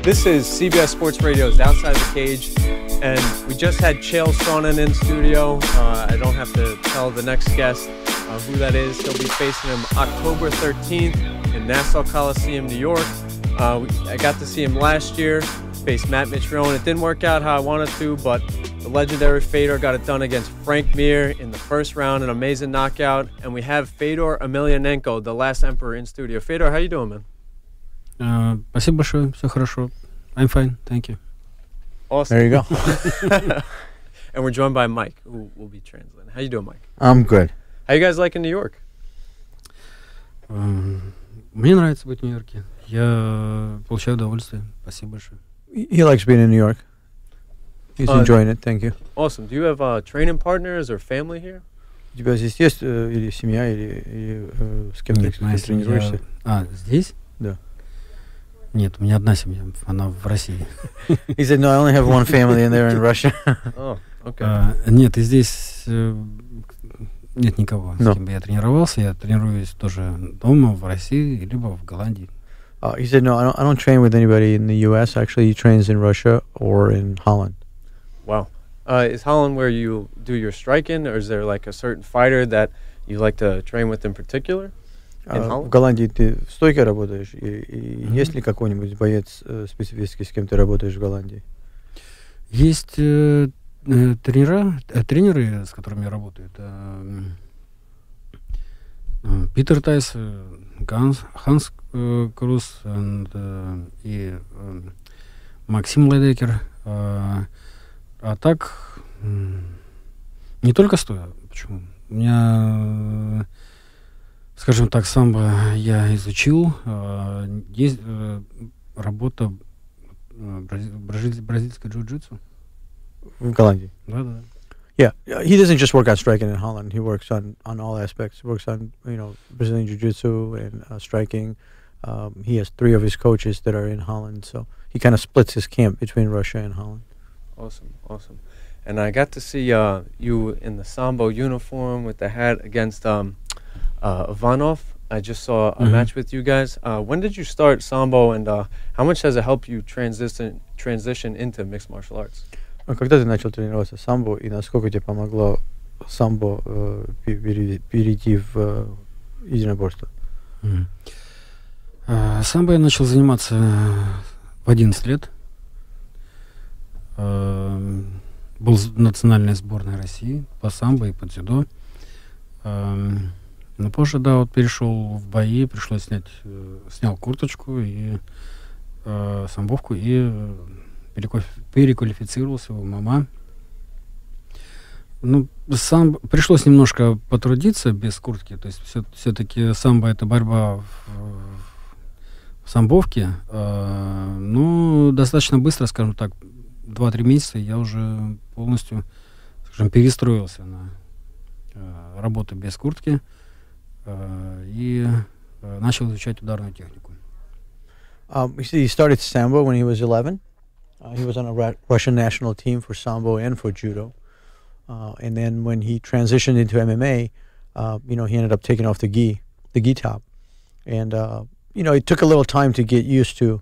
This is CBS Sports Radio's Outside the Cage, and we just had Chael Sonnen in studio. I don't have to tell the next guest who that is. He'll be facing him October 13th in Nassau Coliseum, New York. I got to see him last year, face Matt Mitrione. It didn't work out how I wanted to, but the legendary Fedor got it done against Frank Mir in the first round, an amazing knockout. And we have FEDOR EMELIANENKO, the last emperor, in studio. Fedor, how you doing, man? Спасибо большое, все хорошо. I'm fine, thank you. Awesome. There you go. And we're joined by Mike, who will be translating. How you doing, Mike? I'm good. How you guys like in New York? Мне нравится быть в Нью-Йорке. Я получаю удовольствие. Спасибо большое. He likes being in New York. He's enjoying it, thank you. Awesome. Do you have training partners or family here? У тебя здесь есть или семья, или с кем ты тренируешься? Здесь? Да. Нет, у меня одна семья, она в России. He said, no, I only have one family and they're in Russia. Oh, okay. Нет, и здесь нет никого, с кем бы я тренировался. Я тренируюсь тоже дома, в России, либо в Голландии. He said, no, I don't train with anybody in the U.S. Actually, he trains in Russia or in Holland. Wow. Is Holland where you do your striking, or is there like a certain fighter that you like to train with in particular? В Голландии ты в стойке работаешь? И есть ли какой-нибудь боец специфический, с кем ты работаешь в Голландии? Есть тренеры, с которыми я работаю. Это Питер Тайс, Ханс Круз и Максим Ледекер. А так, не только стоя. Почему? У меня, скажем так, самбо я изучил. Есть работа бразильской джиу-джитсу. В Голландии? Да. Yeah, he doesn't just work on striking in Holland. He works on all aspects. He works on, Brazilian Jiu-Jitsu and striking. He has 3 of his coaches that are in Holland, so he kind of splits his camp between Russia and Holland. Awesome. And I got to see you in the Sambo uniform with the hat against Ivanov. I just saw a match with you guys. When did you start Sambo, and how much has it helped you transition into mixed martial arts? Когда ты начал тренироваться самбо, и насколько тебе помогло самбо перейти в единоборство? Самбо я начал заниматься в 11 лет. Был в национальной сборной России по самбо и по дзюдо. Но позже, перешел в бои, пришлось снял курточку и самбовку и переквалифицировался в ММА. Пришлось немножко потрудиться без куртки. То есть все-таки самбо — это борьба в самбовке. Но достаточно быстро, скажем так, 2-3 месяца я уже полностью, перестроился на работу без куртки и начал изучать ударную технику. He started sambo when he was 11. He was on a Russian national team for sambo and for judo. And then when he transitioned into MMA, he ended up taking off the gi top. And, it took a little time to get used to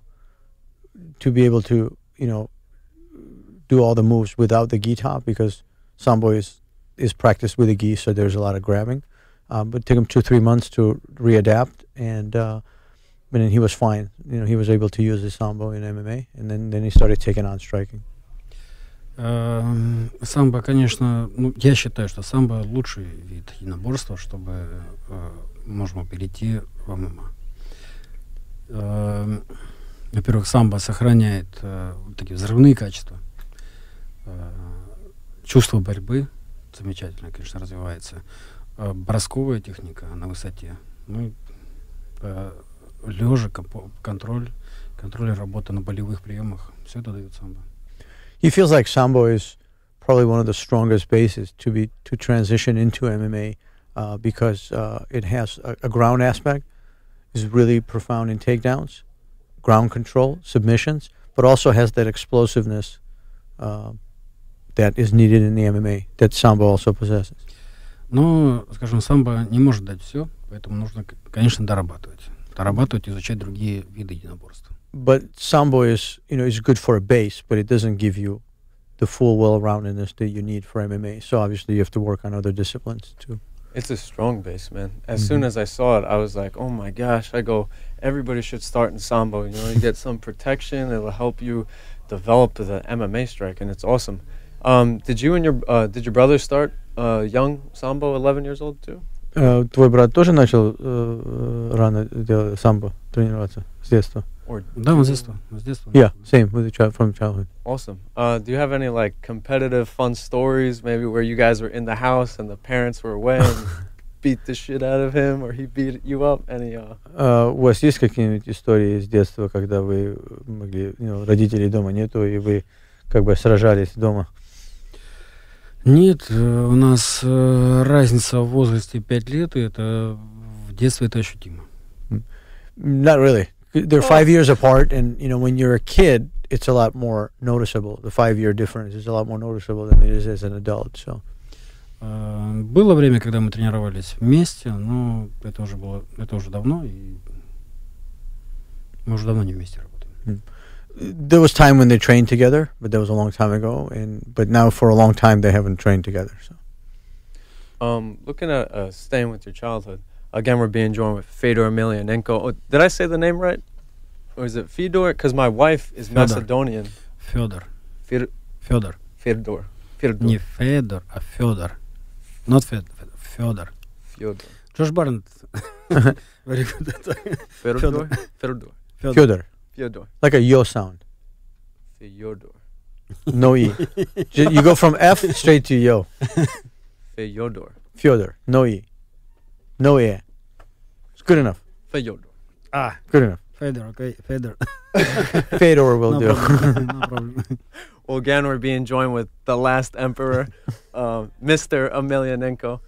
be able to, do all the moves without the gi top, because sambo is practiced with a gi, so there's a lot of grabbing. But it took him 2-3 months to readapt, and then he was fine. He was able to use his sambo in MMA, and then he started taking on striking. Самбо, конечно, я считаю, что самбо лучший вид единоборства, чтобы можно перейти в ММА. Во-первых, самбо сохраняет такие взрывные качества. Чувство борьбы замечательно, конечно, развивается. Бросковая техника на высоте. Лежа, контроль, работа на болевых приемах. Все это дает самбо. He feels like sambo is probably one of the strongest bases to transition into MMA because it has a ground aspect, is really profound in takedowns, ground control, submissions, but also has that explosiveness that is needed in the MMA that sambo also possesses. Но, скажем, самбо не может дать все, поэтому нужно, конечно, дорабатывать, изучать другие виды единоборства. but sambo is is good for a base, but it doesn't give you the full well-roundedness that you need for MMA. So obviously you have to work on other disciplines too. It's a strong base, man. As soon as I saw it, I was like, oh my gosh. I go, everybody should start in sambo. You get some protection. It'll help you develop the MMA strike, and it's awesome. Did your brother start young sambo, 11 years old too? Твой брат тоже начал рано делать самбо, тренироваться с детства? Да, он с детства. Yeah, same from childhood. Awesome. Do you have any like competitive fun stories, maybe where you guys were in the house and the parents were away and beat the shit out of him, or he beat you up? Any? У вас есть какие-нибудь истории из детства, когда вы могли, родителей дома нету, и вы как бы сражались дома? Нет, у нас разница в возрасте 5 лет, и это в детстве это ощутимо. Not really. They're 5 years apart, and when you're a kid, it's a lot more noticeable. The 5-year difference is a lot more noticeable than it is as an adult. So. Было время, когда мы тренировались вместе, но это уже давно, и мы уже давно не вместе работаем. There was time when they trained together, but that was a long time ago. But now for a long time they haven't trained together. So, looking at staying with your childhood, again we're being joined with FEDOR EMELIANENKO. Oh, did I say the name right, or is it FEDOR? Because my wife is Macedonian. Fedor. Fedor. Не Федор, а Федор. Not Fedor. Федор. Josh Barnett. Very good. Fyodor. Like a yo sound. Fyodor. No E. You go from F straight to yo. Fyodor. No E. No E. It's good enough. Fyodor. Good enough. Fedor, okay. Fedor. Fedor will do. No problem. Well, again, we're being joined with the last emperor, Mr. Emelianenko.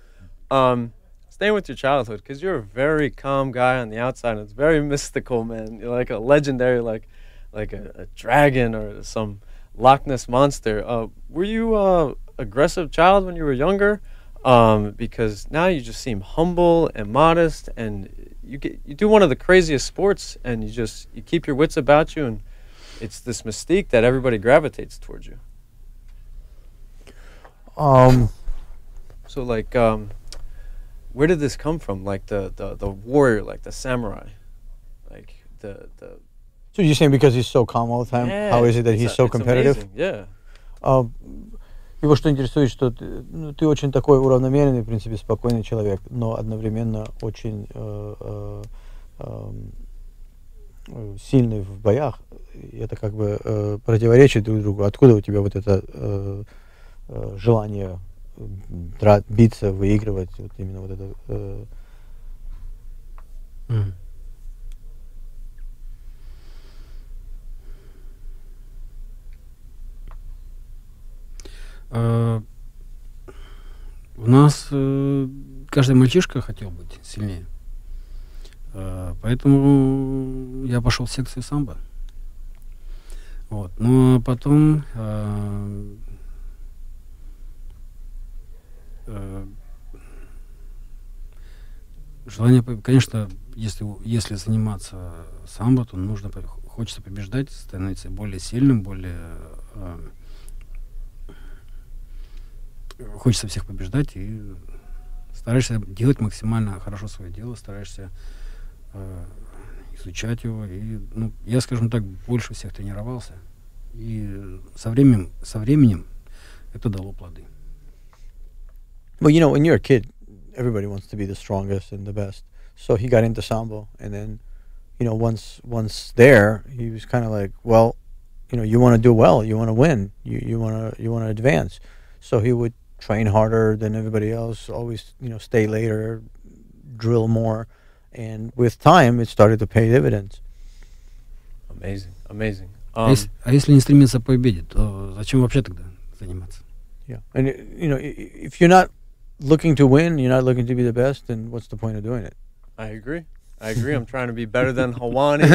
Staying with your childhood, because you're a very calm guy on the outside, and it's very mystical, man. You're like a legendary, like a dragon or some Loch Ness monster. Were you a aggressive child when you were younger? Because now you just seem humble and modest, and you do one of the craziest sports, and you keep your wits about you, and it's this mystique that everybody gravitates towards you. So like, where did this come from? Like the warrior, like the samurai, like the. So you're saying because he's so calm all the time? Yeah, how is it that he's so competitive? Amazing. Yeah. Его что интересует, что ты очень такой уравномеренный, в принципе, спокойный человек, но одновременно очень сильный в боях. И это как бы противоречит друг другу. Откуда у тебя вот это желание биться, выигрывать, вот именно вот это? У нас каждый мальчишка хотел быть сильнее. Поэтому я пошел в секцию самбо. Вот. Но потом желание, конечно, если заниматься самбо, то хочется побеждать, становиться более сильным, хочется всех побеждать, и стараешься делать максимально хорошо свое дело, стараешься изучать его. И, я, скажем так, больше всех тренировался. И со временем это дало плоды. Well, when you're a kid, everybody wants to be the strongest and the best. So he got into sambo, and then, once there, he was kind of like, well, you want to do well, you want to win, you want to advance. So he would train harder than everybody else, always, stay later, drill more. And with time, it started to pay dividends. Amazing. А если не стремиться к победе, то зачем вообще тогда заниматься? Yeah. And, if you're not looking to win, you're not looking to be the best, then what's the point of doing it? I agree. I'm trying to be better than Hawani,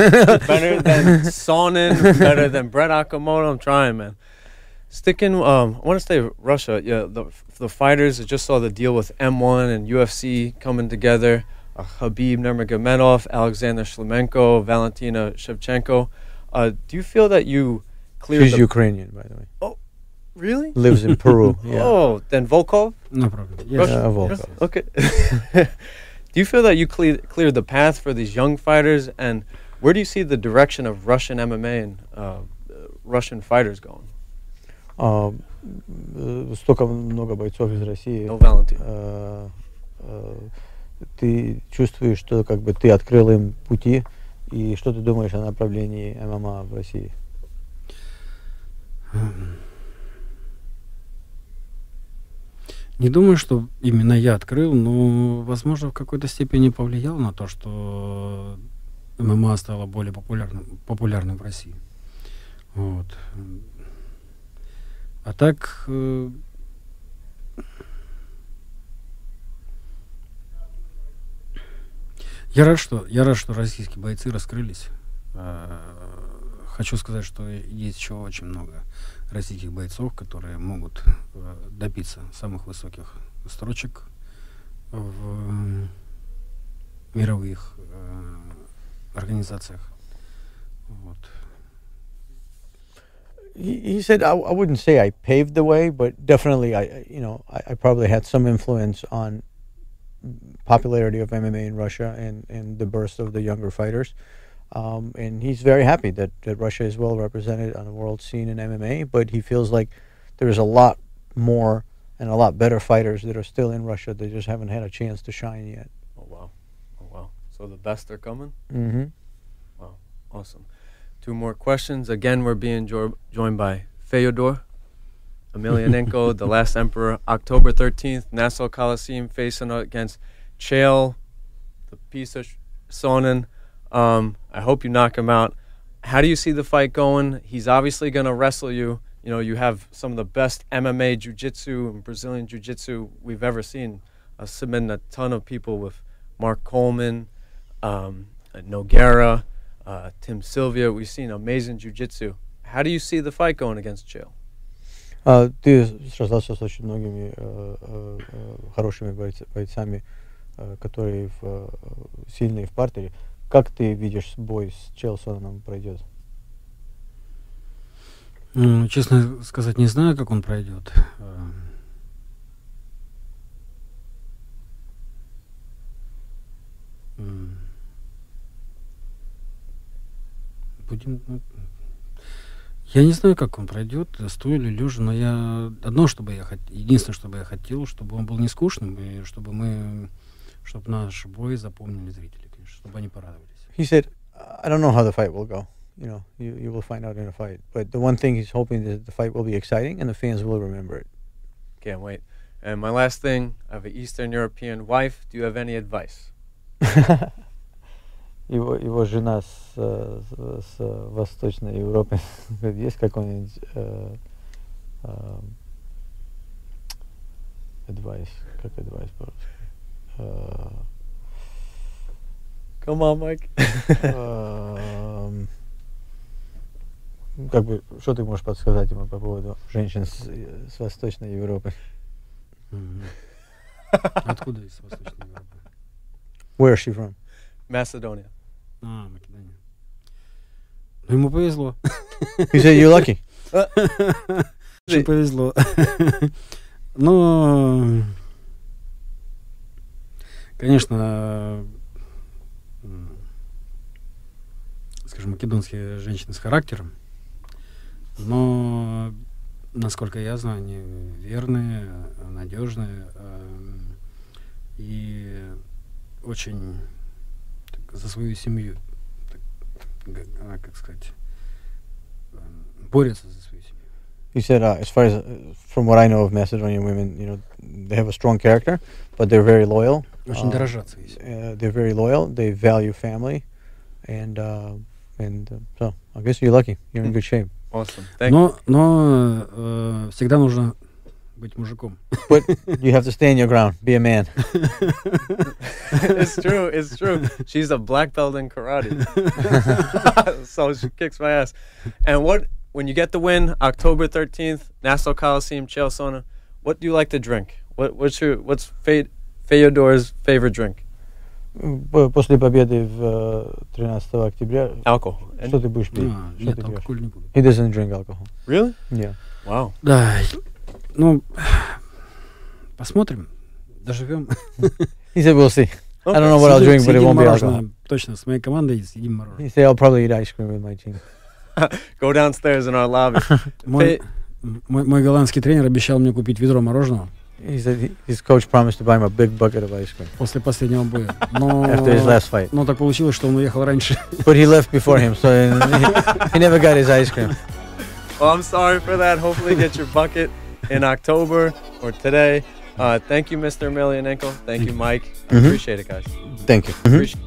better than Sonnen, better than Brett Akamoto. I'm trying, man. I want to stay with Russia. Yeah, the fighters, I just saw the deal with M1 and UFC coming together. Khabib Nurmagomedov, Alexander Shlemenko, Valentina Shevchenko. Do you feel that you cleared She's Ukrainian, by the way. Oh, really? Lives in Peru. Yeah. Oh, then Volkov? No problem. Yes. Volkov. Okay. Do you feel that you cleared the path for these young fighters, and where do you see the direction of Russian MMA and Russian fighters going? Столько много бойцов из России. No, Valentin. Ты чувствуешь, что как бы ты открыл им пути, и что ты думаешь о направлении ММА в России? Не думаю, что именно я открыл, но, возможно, в какой-то степени повлиял на то, что ММА стало более популярным в России. Вот. А так, я рад, что российские бойцы раскрылись. Хочу сказать, что есть еще очень много российских бойцов, которые могут добиться самых высоких строчек в мировых организациях. Вот. He said, I wouldn't say I paved the way, but definitely I probably had some influence on popularity of MMA in Russia and the burst of the younger fighters. And he's very happy that Russia is well represented on the world scene in MMA, but he feels like there's a lot more and a lot better fighters that are still in Russia. They just haven't had a chance to shine yet. Oh, wow. Oh, wow. So the best are coming? Mm-hmm. Wow. Awesome. 2 more questions. Again, we're being joined by FEDOR Emelianenko, the last emperor, October 13th, Nassau Coliseum, facing against Chael, the piece of Sonnen. I hope you knock him out. How do you see the fight going? He's obviously going to wrestle you. You know, you have some of the best MMA jiu-jitsu and Brazilian jiu-jitsu we've ever seen, submitting a ton of people with Mark Coleman, Nogueira, Tim Sylvia. We've seen amazing jiu-jitsu. How do you see the fight going against Chael? Ты сражался с очень многими хорошими бойцами, которые сильные в партере. Как ты видишь бой с Челсоном пройдет? Честно сказать, не знаю, как он пройдет. Я не знаю, как он пройдет, стоя или лежа, но единственное, что бы я хотел, чтобы он был не скучным, и чтобы наш бой запомнили зрители, конечно, чтобы они порадовались. He said, I don't know how the fight will go. You know, you will find out in a fight. But the one thing he's hoping is the fight will be exciting and the fans will remember it. Can't wait. And my last thing, I have an Eastern European wife. Do you have any advice? Его жена с Восточной Европы. Есть какой-нибудь advice? Как advice по-русски? Come on, Mike. Как бы, что ты можешь подсказать ему по поводу женщин с Восточной Европы? Откуда из Восточной Европы? Where is she from? Macedonia. Македония. Ну, ему повезло. He said you're lucky. Очень повезло. Но, конечно, скажем, македонские женщины с характером, но, насколько я знаю, они верные, надежные и очень за свою семью, как сказать, борются за свою семью. He said, as far as from what I know of Macedonian women, you know, they have a strong character, but they're very loyal. Очень дорожат своей семьей. They're very loyal. They value family, and so I guess you're lucky. You're in good shape. Awesome. Thank you. Но всегда нужно быть мужиком. But you have to stand your ground. Be a man. It's true. It's true. She's a black belt in karate, so she kicks my ass. And when you get the win, October 13th, Nassau Coliseum, Chael Sonnen, what do you like to drink? What's Fedor's favorite drink? После победы в 13 октября, Alcohol. что ты будешь пить? Что Нет, ты пьешь? алкоголь не буду. He doesn't drink alcohol. Really? Yeah. Wow. Да, ну, посмотрим, доживем. He said, we'll see. I don't know what I'll drink, but it Съедим won't be мороженое. alcohol. Точно, с моей командой съедим мороженое. He said, I'll probably eat ice cream with my team. Go downstairs in our lobby. Мой голландский тренер обещал мне купить ведро мороженого He said his coach promised to buy him a big bucket of ice cream после последнего боя. Но, after his last fight. но так получилось, что он уехал раньше. But he left before him, so he never got his ice cream. Well, I'm sorry for that. Hopefully get your bucket in October or today. Thank you, Mr. Emelianenko. Thank you, Mike. I appreciate it, guys. Thank you. Appreciate